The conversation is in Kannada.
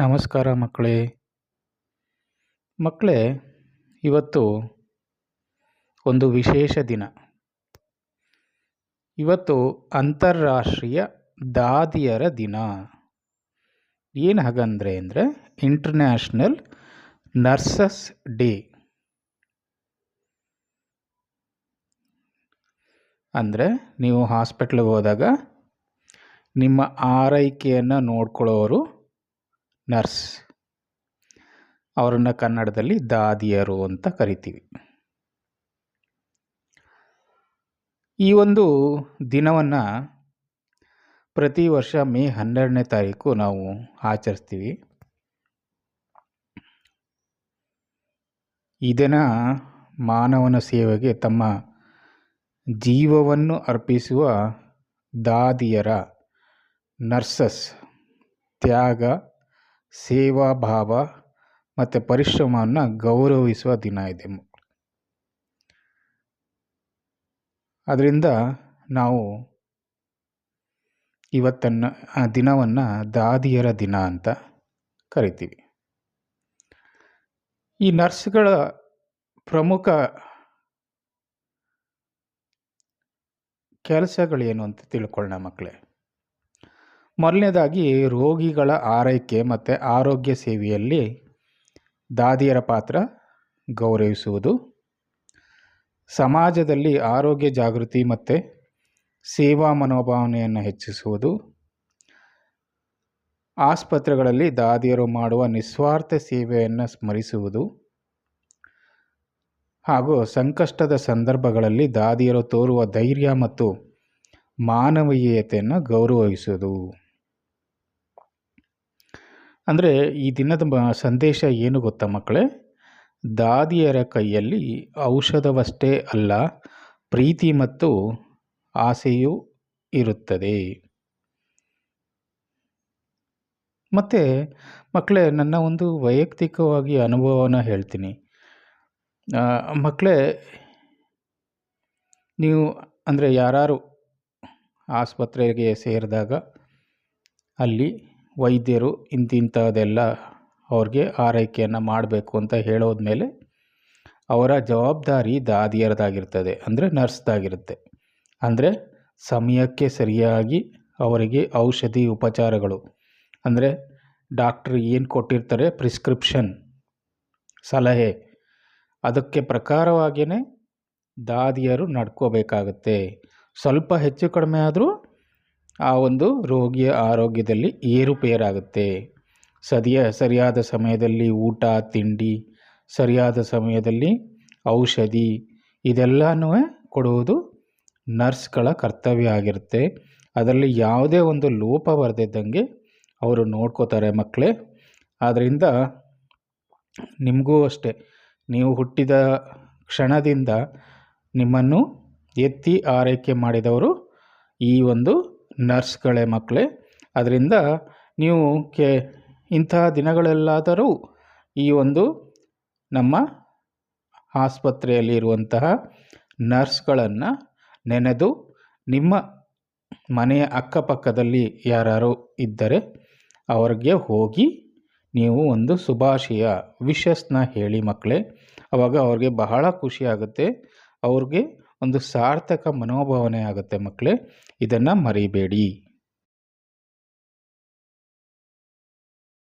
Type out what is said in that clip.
ನಮಸ್ಕಾರ ಮಕ್ಕಳೇ. ಮಕ್ಕಳೇ, ಇವತ್ತು ಒಂದು ವಿಶೇಷ ದಿನ. ಇವತ್ತು ಅಂತಾರಾಷ್ಟ್ರೀಯ ದಾದಿಯರ ದಿನ. ಏನು ಹಾಗಂದರೆ ಇಂಟರ್ನ್ಯಾಷನಲ್ ನರ್ಸಸ್ ಡೇ. ಅಂದರೆ ನೀವು ಹಾಸ್ಪಿಟ್ಲಿಗೆ ಹೋದಾಗ ನಿಮ್ಮ ಆರೈಕೆಯನ್ನು ನೋಡ್ಕೊಳ್ಳೋರು ನರ್ಸ್, ಅವರನ್ನು ಕನ್ನಡದಲ್ಲಿ ದಾದಿಯರು ಅಂತ ಕರಿತೀವಿ. ಈ ಒಂದು ದಿನವನ್ನು ಪ್ರತಿ ವರ್ಷ ಮೇ 12ನೇ ತಾರೀಕು ನಾವು ಆಚರಿಸ್ತೀವಿ. ಈ ದಿನ ಮಾನವನ ಸೇವೆಗೆ ತಮ್ಮ ಜೀವವನ್ನು ಅರ್ಪಿಸುವ ದಾದಿಯರ, ನರ್ಸಸ್ ತ್ಯಾಗ, ಸೇವಾ ಭಾವ ಮತ್ತು ಪರಿಶ್ರಮವನ್ನು ಗೌರವಿಸುವ ದಿನ ಇದೆ. ಅದರಿಂದ ನಾವು ಆ ದಿನವನ್ನು ದಾದಿಯರ ದಿನ ಅಂತ ಕರಿತೀವಿ. ಈ ನರ್ಸ್ಗಳ ಪ್ರಮುಖ ಕೆಲಸಗಳೇನು ಅಂತ ತಿಳ್ಕೊಳ್ಳೋಣ ಮಕ್ಕಳೇ. ಮೊದಲನೇದಾಗಿ ರೋಗಿಗಳ ಆರೈಕೆ ಮತ್ತು ಆರೋಗ್ಯ ಸೇವೆಯಲ್ಲಿ ದಾದಿಯರ ಪಾತ್ರ ಗೌರವಿಸುವುದು, ಸಮಾಜದಲ್ಲಿ ಆರೋಗ್ಯ ಜಾಗೃತಿ ಮತ್ತು ಸೇವಾ ಮನೋಭಾವನೆಯನ್ನು ಹೆಚ್ಚಿಸುವುದು, ಆಸ್ಪತ್ರೆಗಳಲ್ಲಿ ದಾದಿಯರು ಮಾಡುವ ನಿಸ್ವಾರ್ಥ ಸೇವೆಯನ್ನು ಸ್ಮರಿಸುವುದು, ಹಾಗೂ ಸಂಕಷ್ಟದ ಸಂದರ್ಭಗಳಲ್ಲಿ ದಾದಿಯರು ತೋರುವ ಧೈರ್ಯ ಮತ್ತು ಮಾನವೀಯತೆಯನ್ನು ಗೌರವಿಸುವುದು. ಅಂದರೆ ಈ ದಿನದ ಸಂದೇಶ ಏನು ಗೊತ್ತಾ ಮಕ್ಕಳೇ? ದಾದಿಯರ ಕೈಯಲ್ಲಿ ಔಷಧವಷ್ಟೇ ಅಲ್ಲ, ಪ್ರೀತಿ ಮತ್ತು ಆಸೆಯೂ ಇರುತ್ತದೆ. ಮತ್ತು ಮಕ್ಕಳೇ, ನನ್ನ ಒಂದು ವೈಯಕ್ತಿಕವಾಗಿ ಅನುಭವನ ಹೇಳ್ತೀನಿ ಮಕ್ಕಳೇ. ನೀವು ಅಂದರೆ ಯಾರು ಆಸ್ಪತ್ರೆಗೆ ಸೇರಿದಾಗ ಅಲ್ಲಿ ವೈದ್ಯರು ಇಂತಿಂಥದ್ದೆಲ್ಲ ಅವ್ರಿಗೆ ಆರೈಕೆಯನ್ನು ಮಾಡಬೇಕು ಅಂತ ಹೇಳೋದ್ಮೇಲೆ ಅವರ ಜವಾಬ್ದಾರಿ ದಾದಿಯರದಾಗಿರ್ತದೆ, ಅಂದರೆ ನರ್ಸ್ದಾಗಿರುತ್ತೆ. ಅಂದರೆ ಸಮಯಕ್ಕೆ ಸರಿಯಾಗಿ ಅವರಿಗೆ ಔಷಧಿ ಉಪಚಾರಗಳು, ಅಂದರೆ ಡಾಕ್ಟ್ರ್ ಏನು ಕೊಟ್ಟಿರ್ತಾರೆ ಪ್ರಿಸ್ಕ್ರಿಪ್ಷನ್ ಸಲಹೆ, ಅದಕ್ಕೆ ಪ್ರಕಾರವಾಗಿಯೇ ದಾದಿಯರು ನಡ್ಕೋಬೇಕಾಗುತ್ತೆ. ಸ್ವಲ್ಪ ಹೆಚ್ಚು ಕಡಿಮೆ ಆದರೂ ಆ ಒಂದು ರೋಗಿಯ ಆರೋಗ್ಯದಲ್ಲಿ ಏರುಪೇರಾಗುತ್ತೆ. ಸರಿಯಾದ ಸಮಯದಲ್ಲಿ ಊಟ ತಿಂಡಿ, ಸರಿಯಾದ ಸಮಯದಲ್ಲಿ ಔಷಧಿ, ಇದೆಲ್ಲನೂ ಕೊಡುವುದು ನರ್ಸ್ಗಳ ಕರ್ತವ್ಯ ಆಗಿರುತ್ತೆ. ಅದರಲ್ಲಿ ಯಾವುದೇ ಒಂದು ಲೋಪ ಬರದಿದ್ದಂಗೆ ಅವರು ನೋಡ್ಕೋತಾರೆ ಮಕ್ಕಳೇ. ಆದ್ದರಿಂದ ನಿಮಗೂ ಅಷ್ಟೇ, ನೀವು ಹುಟ್ಟಿದ ಕ್ಷಣದಿಂದ ನಿಮ್ಮನ್ನು ಎತ್ತಿ ಆರೈಕೆ ಮಾಡಿದವರು ಈ ಒಂದು ನರ್ಸ್ಗಳೇ ಮಕ್ಕಳೇ. ಅದರಿಂದ ನೀವು ಇಂತಹ ದಿನಗಳೆಲ್ಲಾದರೂ ಈ ಒಂದು ನಮ್ಮ ಆಸ್ಪತ್ರೆಯಲ್ಲಿ ಇರುವಂತಹ ನರ್ಸ್ಗಳನ್ನು ನೆನೆದು ನಿಮ್ಮ ಮನೆಯ ಅಕ್ಕಪಕ್ಕದಲ್ಲಿ ಯಾರು ಇದ್ದರೆ ಅವ್ರಿಗೆ ಹೋಗಿ ನೀವು ಒಂದು ಶುಭಾಶಯ ವಿಶಸ್ನ ಹೇಳಿ ಮಕ್ಕಳೇ. ಆವಾಗ ಅವ್ರಿಗೆ ಬಹಳ ಖುಷಿ ಆಗುತ್ತೆ, ಅವ್ರಿಗೆ ಒಂದು ಸಾರ್ಥಕ ಮನೋಭಾವನೆ ಆಗುತ್ತೆ ಮಕ್ಕಳೇ. ಇದನ್ನು ಮರಿಬೇಡಿ.